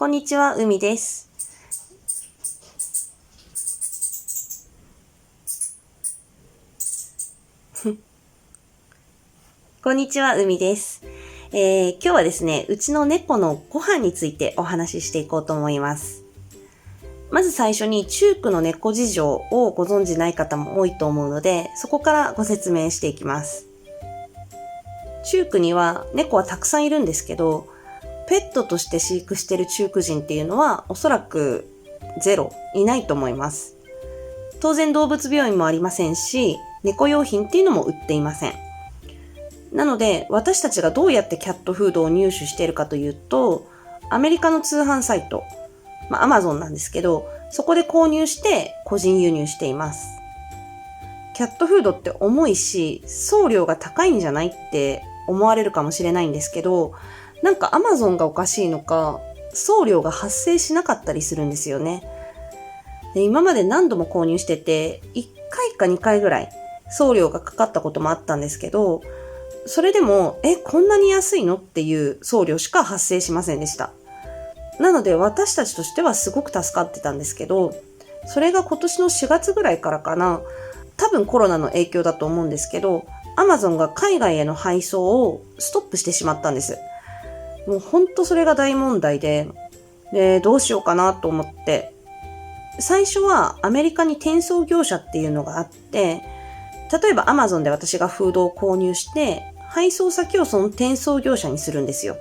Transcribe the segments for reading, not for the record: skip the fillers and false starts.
こんにちは、海です。こんにちは、海です。今日はですね、うちの猫のご飯についてお話ししていこうと思います。まず最初にチュークの猫事情をご存じない方も多いと思うので、そこからご説明していきます。チュークには猫はたくさんいるんですけど、ペットとして飼育しているチューク人っていうのはおそらくゼロいないと思います。当然動物病院もありませんし、猫用品っていうのも売っていません。なので私たちがどうやってキャットフードを入手しているかというと、アメリカの通販サイト、Amazon なんですけど、そこで購入して個人輸入しています。キャットフードって重いし、送料が高いんじゃないって思われるかもしれないんですけど、なんか Amazon がおかしいのか、送料が発生しなかったりするんですよね。で、今まで何度も購入してて、1回か2回ぐらい送料がかかったこともあったんですけど、それでも、こんなに安いのっていう送料しか発生しませんでした。なので私たちとしてはすごく助かってたんですけど、それが今年の4月ぐらいからかな、多分コロナの影響だと思うんですけど、Amazon が海外への配送をストップしてしまったんです。もうほんとそれが大問題で、どうしようかなと思って、最初はアメリカに転送業者っていうのがあって、例えば Amazon で私がフードを購入して、配送先をその転送業者にするんですよ。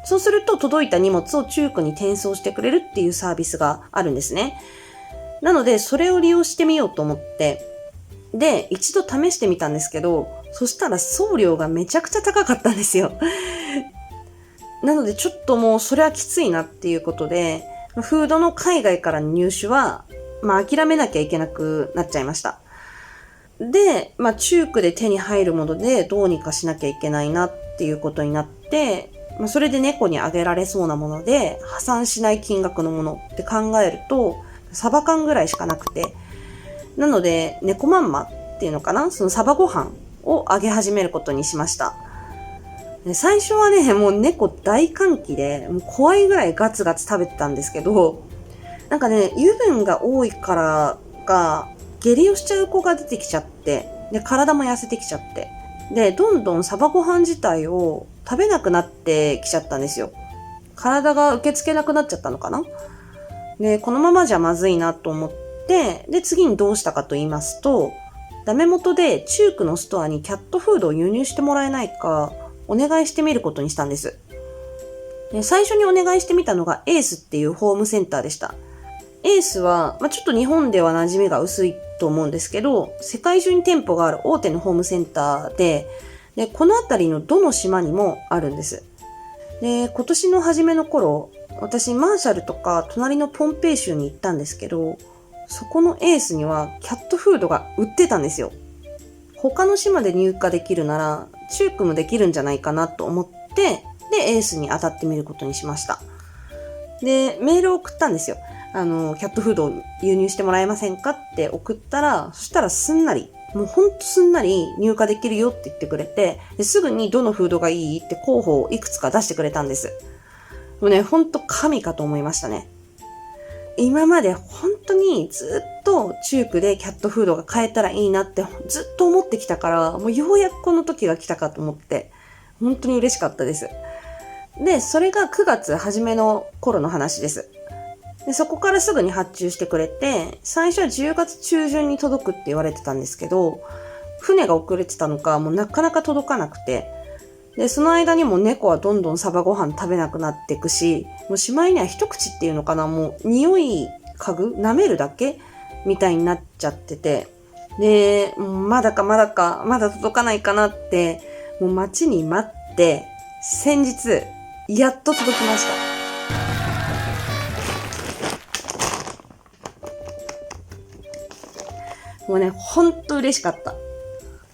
そうすると届いた荷物を中古に転送してくれるっていうサービスがあるんですね。なのでそれを利用してみようと思って、で、一度試してみたんですけど、そしたら送料がめちゃくちゃ高かったんですよ。なのでちょっともうそれはきついなっていうことで、フードの海外からの入手は、諦めなきゃいけなくなっちゃいました。で、中古で手に入るものでどうにかしなきゃいけないなっていうことになって、それで猫にあげられそうなもので破産しない金額のものって考えると、サバ缶ぐらいしかなくて、なので猫まんまっていうのかな、そのサバご飯をあげ始めることにしました。最初はね、もう猫大歓喜で、もう怖いぐらいガツガツ食べてたんですけど、なんかね、油分が多いからか、下痢をしちゃう子が出てきちゃって、で、体も痩せてきちゃって、で、どんどんサバご飯自体を食べなくなってきちゃったんですよ。体が受け付けなくなっちゃったのかな。で、このままじゃまずいなと思って、で、次にどうしたかと言いますと、ダメ元で中古のストアにキャットフードを輸入してもらえないか、お願いしてみることにしたんです。最初にお願いしてみたのがエースっていうホームセンターでした。エースは、ちょっと日本では馴染みが薄いと思うんですけど、世界中に店舗がある大手のホームセンターで、この辺りのどの島にもあるんです。で、今年の初めの頃、私マーシャルとか隣のポンペイ州に行ったんですけど、そこのエースにはキャットフードが売ってたんですよ。他の島で入荷できるなら、中古もできるんじゃないかなと思って、で、エースに当たってみることにしました。で、メールを送ったんですよ。キャットフードを輸入してもらえませんかって送ったら、そしたらすんなり、もうほんとすんなり入荷できるよって言ってくれて、すぐにどのフードがいいって候補をいくつか出してくれたんです。もうね、ほんと神かと思いましたね。今まで本当にずっと中古でキャットフードが買えたらいいなってずっと思ってきたから、もうようやくこの時が来たかと思って、本当に嬉しかったです。で、それが9月初めの頃の話です。で、そこからすぐに発注してくれて、最初は10月中旬に届くって言われてたんですけど、船が遅れてたのか、もうなかなか届かなくて、で、その間にも猫はどんどんサバご飯食べなくなっていくし、もうしまいには一口っていうのかな、もう匂い嗅ぐ舐めるだけみたいになっちゃってて、で、まだ届かないかなって、もう待ちに待って、先日、やっと届きました。もうね、ほんと嬉しかった。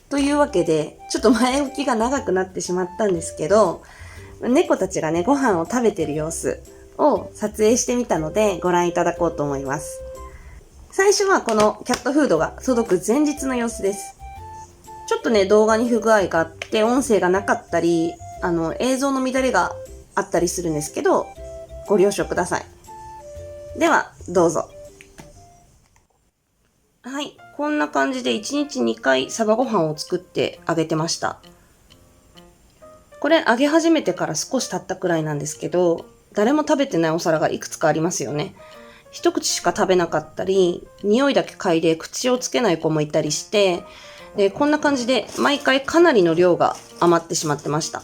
というわけで、ちょっと前置きが長くなってしまったんですけど、猫たちがね、ご飯を食べてる様子を撮影してみたのでご覧いただこうと思います。最初はこのキャットフードが届く前日の様子です。ちょっとね、動画に不具合があって、音声がなかったり、映像の乱れがあったりするんですけど、ご了承ください。では、どうぞ。はい。こんな感じで1日2回サバご飯を作ってあげてました。これあげ始めてから少し経ったくらいなんですけど、誰も食べてないお皿がいくつかありますよね。一口しか食べなかったり、匂いだけ嗅いで口をつけない子もいたりして、で、こんな感じで毎回かなりの量が余ってしまってました。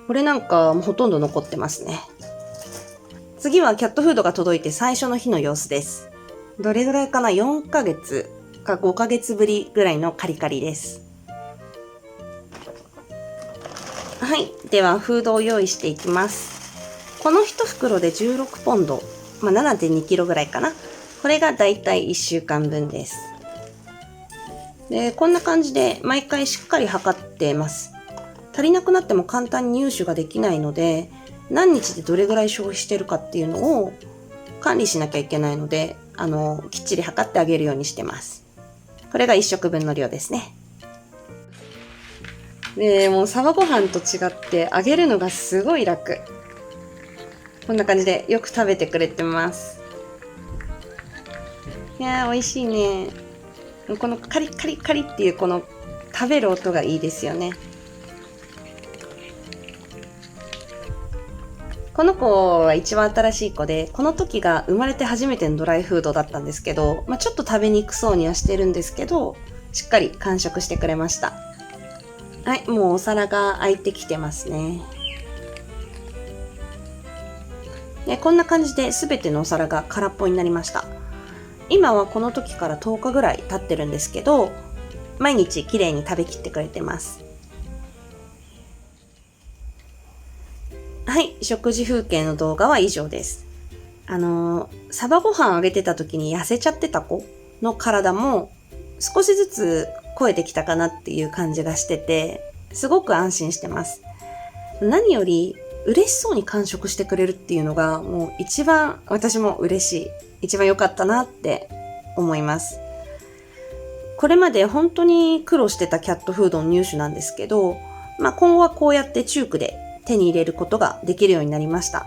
これなんかもうほとんど残ってますね。次はキャットフードが届いて最初の日の様子です。どれぐらいかな ?4 ヶ月か5ヶ月ぶりぐらいのカリカリです。はい。では、フードを用意していきます。この1袋で16ポンド、7.2 キロぐらいかな。これがだいたい1週間分です。で、こんな感じで毎回しっかり測ってます。足りなくなっても簡単に入手ができないので、何日でどれぐらい消費してるかっていうのを管理しなきゃいけないので、きっちり測ってあげるようにしてます。これが1食分の量ですね。で、もうサバご飯と違って揚げるのがすごい楽。こんな感じでよく食べてくれてます。いやー、美味しいね。このカリカリカリっていうこの食べる音がいいですよね。この子は一番新しい子で、この時が生まれて初めてのドライフードだったんですけど、ちょっと食べにくそうにはしてるんですけど、しっかり完食してくれました。はい、もうお皿が空いてきてますね。で、こんな感じで全てのお皿が空っぽになりました。今はこの時から10日ぐらい経ってるんですけど、毎日きれいに食べきってくれてます。はい、食事風景の動画は以上です。サバご飯あげてた時に痩せちゃってた子の体も少しずつ超えてきたかなっていう感じがしてて、すごく安心してます。何より嬉しそうに完食してくれるっていうのがもう一番私も嬉しい。一番良かったなって思います。これまで本当に苦労してたキャットフードの入手なんですけど、今後はこうやってチュークで手に入れることができるようになりました。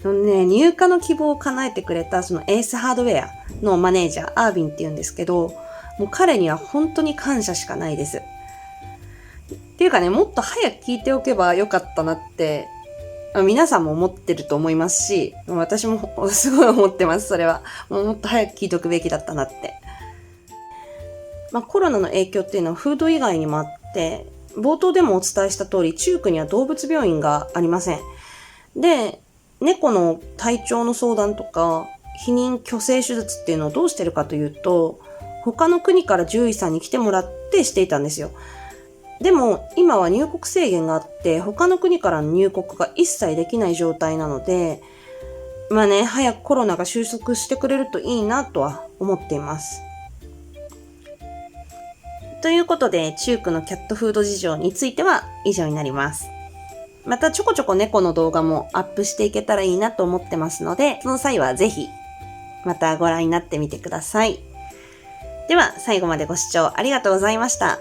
入荷の希望を叶えてくれたそのエースハードウェアのマネージャー、アービンって言うんですけど、もう彼には本当に感謝しかないです。っていうかね、もっと早く聞いておけばよかったなって、皆さんも思ってると思いますし、私もすごい思ってます、それは。もっと早く聞いておくべきだったなって。コロナの影響っていうのはフード以外にもあって、冒頭でもお伝えした通り、中区には動物病院がありません。で、猫の体調の相談とか、避妊去勢手術っていうのをどうしてるかというと、他の国から獣医さんに来てもらってしていたんですよ。でも、今は入国制限があって、他の国からの入国が一切できない状態なので、早くコロナが収束してくれるといいなとは思っています。ということで、中区のキャットフード事情については以上になります。またちょこちょこ猫の動画もアップしていけたらいいなと思ってますので、その際はぜひまたご覧になってみてください。では最後までご視聴ありがとうございました。